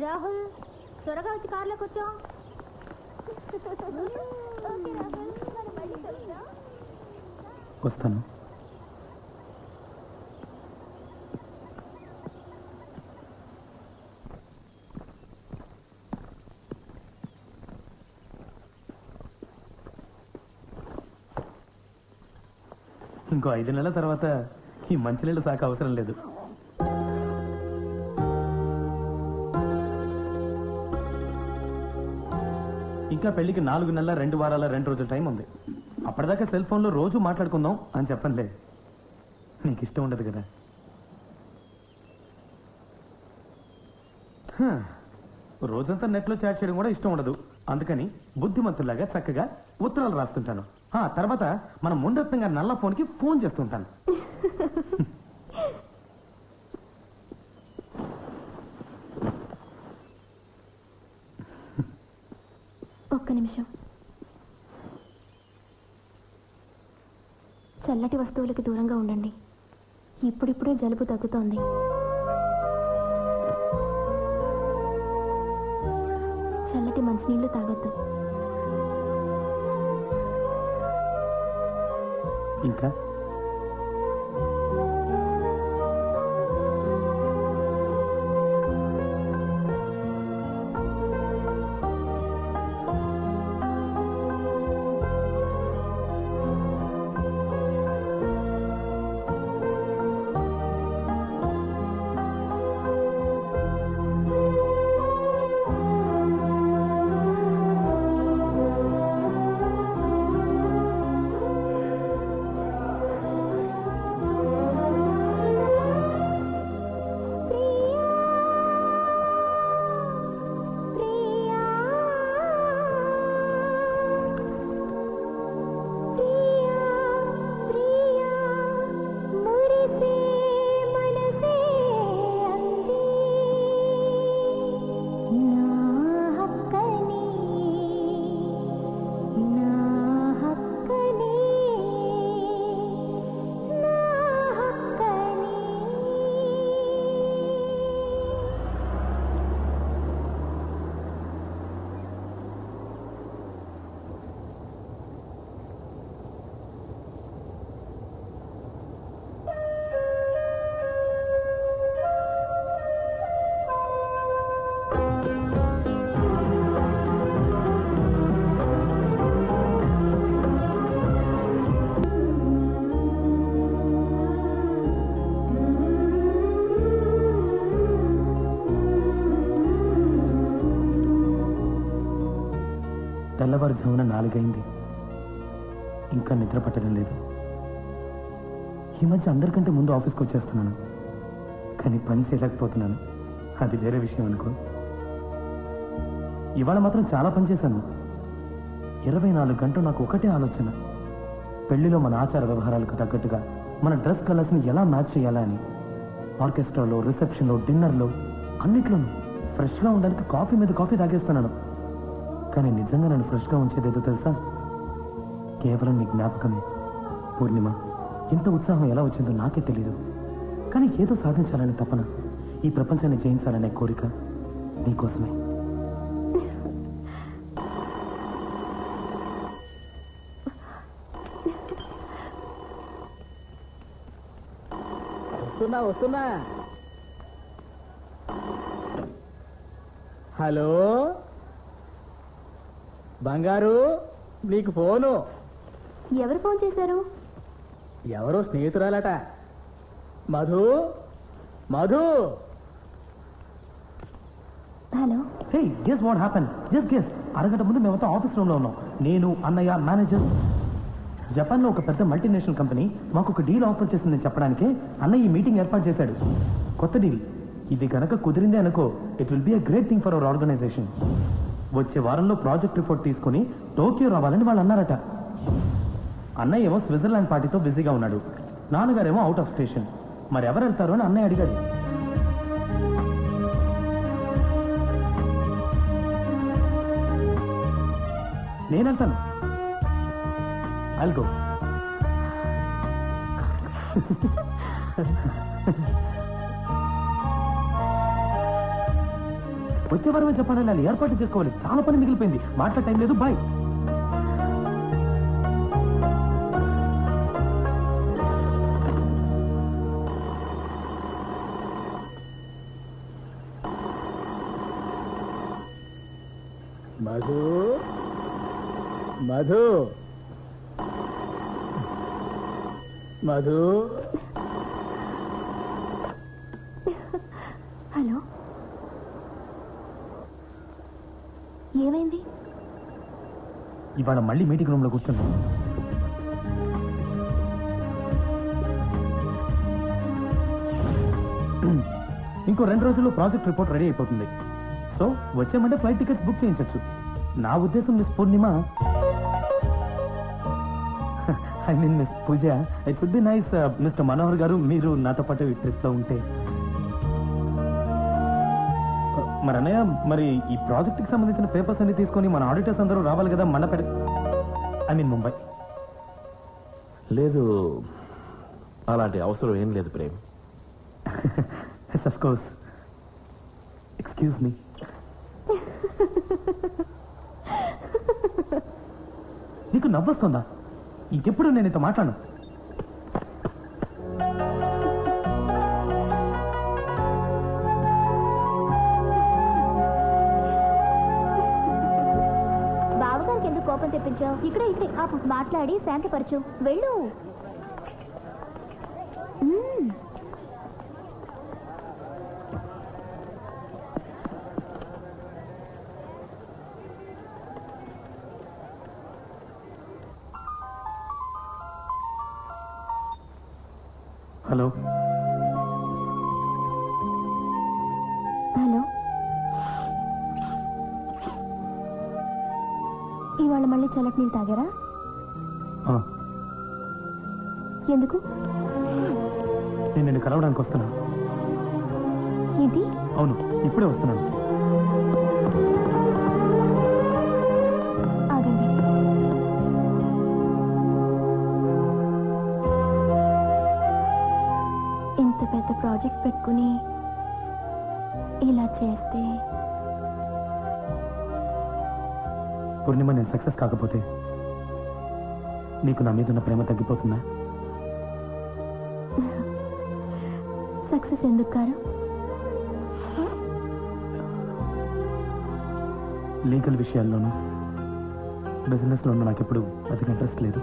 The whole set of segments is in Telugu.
రాహుల్ త్వరగా వచ్చి కార్లో కూర్చో. వస్తాను. ఇంకో 5 నెలల తర్వాత ఈ మంచినీళ్ళ శాఖ అవసరం లేదు. ఇంకా పెళ్లికి 4 నెలల 2 వారాల 2 రోజుల టైం ఉంది. అప్పటిదాకా సెల్ ఫోన్లో రోజు మాట్లాడుకుందాం అని చెప్పనులే. నీకు ఇష్టం ఉండదు కదా. రోజంతా నెట్లో చాట్ చేయడం కూడా ఇష్టం ఉండదు. అందుకని బుద్ధిమంతులాగా చక్కగా ఉత్తరాలు రాస్తుంటాను. తర్వాత మన ముందత్తంగా నల్ల ఫోన్కి ఫోన్ చేస్తుంటాను. ఒక్క నిమిషం. చల్లటి వస్తువులకి దూరంగా ఉండండి. ఇప్పుడిప్పుడే జలుబు తగ్గుతోంది. చల్లటి మంచినీళ్లు తాగొద్దు. ఇంకా తెల్లవారుజామున 4 అయింది. ఇంకా నిద్ర పట్టడం లేదు. ఈ మధ్య అందరికంటే ముందు ఆఫీస్కి వచ్చేస్తున్నాను. కానీ పని చేయలేకపోతున్నాను. అది వేరే విషయం అనుకో. ఇవాళ మాత్రం చాలా పని చేశాను. 24 గంటలు నాకు ఒకటే ఆలోచన. పెళ్లిలో మన ఆచార వ్యవహారాలకు తగ్గట్టుగా మన డ్రెస్ కలర్స్ని ఎలా మ్యాచ్ చేయాలా అని. ఆర్కెస్ట్రాలో, రిసెప్షన్లో, డిన్నర్లో అన్నిట్లోనూ ఫ్రెష్గా ఉండడానికి కాఫీ మీద కాఫీ తాగేస్తున్నాను. కానీ నిజంగా నన్ను ఫ్రెష్గా ఉంచేదేదో తెలుసా? కేవలం నీ జ్ఞాపకమే. పూర్ణిమ, ఇంత ఉత్సాహం ఎలా వచ్చిందో నాకే తెలీదు. కానీ ఏదో సాధించాలనే తపన, ఈ ప్రపంచాన్ని జయించాలనే కోరిక నీకోసమే. వస్తున్నా. హలో బంగారు, నీకు ఫోను. ఎవరు ఫోన్ చేశారు? ఎవరో స్నేహితురాలట. Madhu. Hello. Hey, guess what happen? Just guess. అరగంట ముందు మేమంతా ఆఫీస్ రూమ్లో ఉన్నాం. నేను, అన్నయ్య, మేనేజర్. జపాన్లో ఒక పెద్ద మల్టీనేషనల్ కంపెనీ మాకు ఒక డీల్ ఆఫర్ చేసిందని చెప్పడానికే అన్నయ్య ఈ మీటింగ్ ఏర్పాటు చేశాడు. కొత్త డీల్. ఇది కనుక కుదిరిందే అనుకో, it will be a great thing for our organization. వచ్చే వారంలో ప్రాజెక్ట్ రిపోర్ట్ తీసుకుని టోక్యో రావాలని వాళ్ళు అన్నారట. అన్నయ్య ఏమో స్విట్జర్లాండ్ పార్టీతో బిజీగా ఉన్నాడు. నాన్నగారేమో అవుట్ ఆఫ్ స్టేషన్. మరి ఎవరు వెళ్తారు అని అన్నయ్య అడిగాడు. నేను వెళ్తాను. I'll go. వచ్చే వారమే చెప్పాలి, వాళ్ళు ఏర్పాటు చేసుకోవాలి. చాలా పని మిగిలిపోయింది, మాట్లాడే టైం లేదు. బాయ్. మధు మధు మధు హలో, ఏమైంది? ఇవాళ మళ్ళీ మీటింగ్ రూమ్ లో కూర్చున్నాం. ఇంకో 2 రోజుల్లో ప్రాజెక్ట్ రిపోర్ట్ రెడీ అయిపోతుంది. సో వచ్చేమంటే ఫ్లైట్ టికెట్స్ బుక్ చేయించచ్చు. నా ఉద్దేశం miss Purnima, I mean miss Pooja, it would be nice mister Manohar garu మీరు నాతో పాటు ఈ ట్రిప్ లో ఉంటే. మరి అన్నయ్య, మరి ఈ ప్రాజెక్ట్ కి సంబంధించిన పేపర్స్ అన్ని తీసుకొని మన ఆడిటర్స్ అందరూ రావాలి కదా మన ఐ మీన్ ముంబై. లేదు, అలాంటి అవసరం ఏం లేదు Prem. Yes of course. Excuse me. నీకు నవ్వొస్తుందా? ఇంకెప్పుడు నేను ఇంత మాట్లాడను. బావగారికి ఎందుకు కోపం తెప్పించావు? ఇక్కడే ఇక్కడే ఆపు, మాట్లాడి శాంతపరచు. వెళ్ళు. హలో హలో, ఇవాళ మళ్ళీ చల్లటి నీళ్ళు తాగారా? ఎందుకు? నేను నిన్ను కలవడానికి వస్తున్నాను. ఏంటి? అవును, ఇప్పుడే వస్తున్నాను. ఆగండి. ఇంత పెద్ద ప్రాజెక్ట్ పెట్టుకుని ఇలా చేస్తే పూర్ణిమ, నేను సక్సెస్ కాకపోతే నీకు నా మీద ఉన్న ప్రేమ తగ్గిపోతుందా? సక్సెస్ ఎందుకు కారు? లీగల్ విషయాల్లోనూ బిజినెస్లోనూ నాకెప్పుడు అధిక ఇంట్రెస్ట్ లేదు.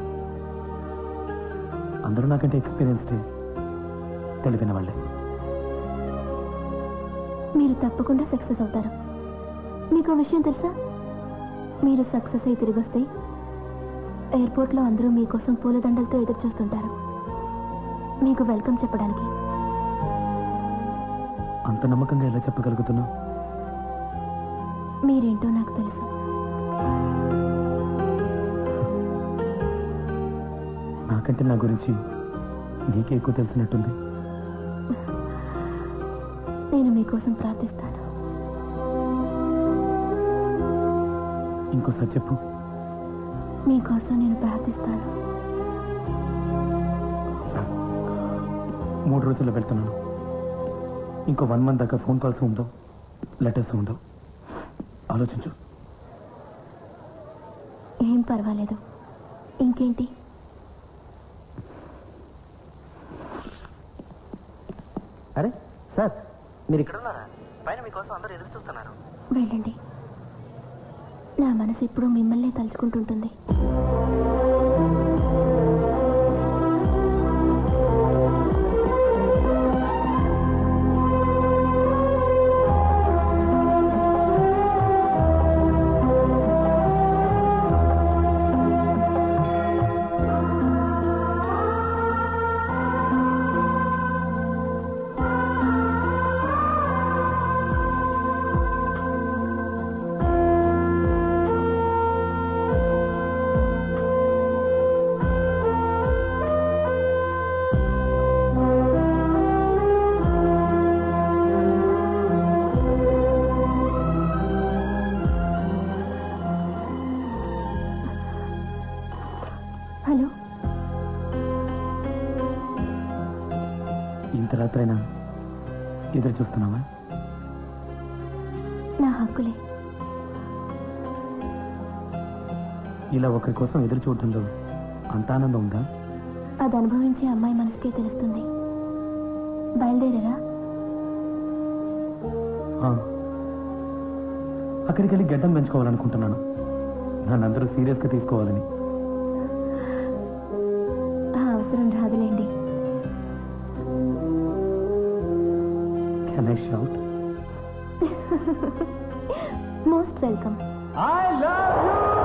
అందరూ నాకంటే ఎక్స్పీరియన్స్డ్, తెలివిన వాళ్ళే. మీరు తప్పకుండా సక్సెస్ అవుతారు. మీకు విషయం తెలుసా? మీరు సక్సెస్ అయి తిరిగి వస్తే ఎయిర్పోర్ట్లో అందరూ మీకోసం పూలదండలతో ఎదురు చూస్తుంటారు, మీకు వెల్కమ్ చెప్పడానికి. అంత నమ్మకంగా ఎలా చెప్పగలుగుతున్నావు? మీరేంటో నాకు తెలుసు. నాకంటే నా గురించి నీకే ఎక్కువ తెలిసినట్టుంది. నేను మీకోసం ప్రార్థిస్తాను. ఇంకోసారి చెప్పు. మీకోసం నేను ప్రార్థిస్తాను. 3 రోజుల్లో వెళ్తున్నాను. ఇంకో 1 month దాకా ఫోన్ కాల్స్ ఉండవు, లెటర్స్ ఉండవు. ఆలోచించు. ఏం పర్వాలేదు. ఇంకేంటి? అరే సార్, మీరు ఇక్కడ ఉన్నారా? పైన మీకోసం అందరూ ఎదురు చూస్తున్నారు. వెళ్ళండి. నా మనసు ఎప్పుడూ మిమ్మల్ని తలుచుకుంటుంటుంది. హలో, ఇంత రాత్రైనా ఎదురు చూస్తున్నావా? నా హక్కులే. ఇలా ఒకరి కోసం ఎదురు చూడటంలో అంత ఆనందం ఉందా? అది అనుభవించే అమ్మాయి మనసుకే తెలుస్తుంది. బయలుదేరారా? అక్కడికి వెళ్ళి గడ్డం పెంచుకోవాలనుకుంటున్నాను. నన్ను అందరూ సీరియస్గా తీసుకోవాలని. ఆ అవసరం రాదులేండి. Can I shout? Most welcome. I love you!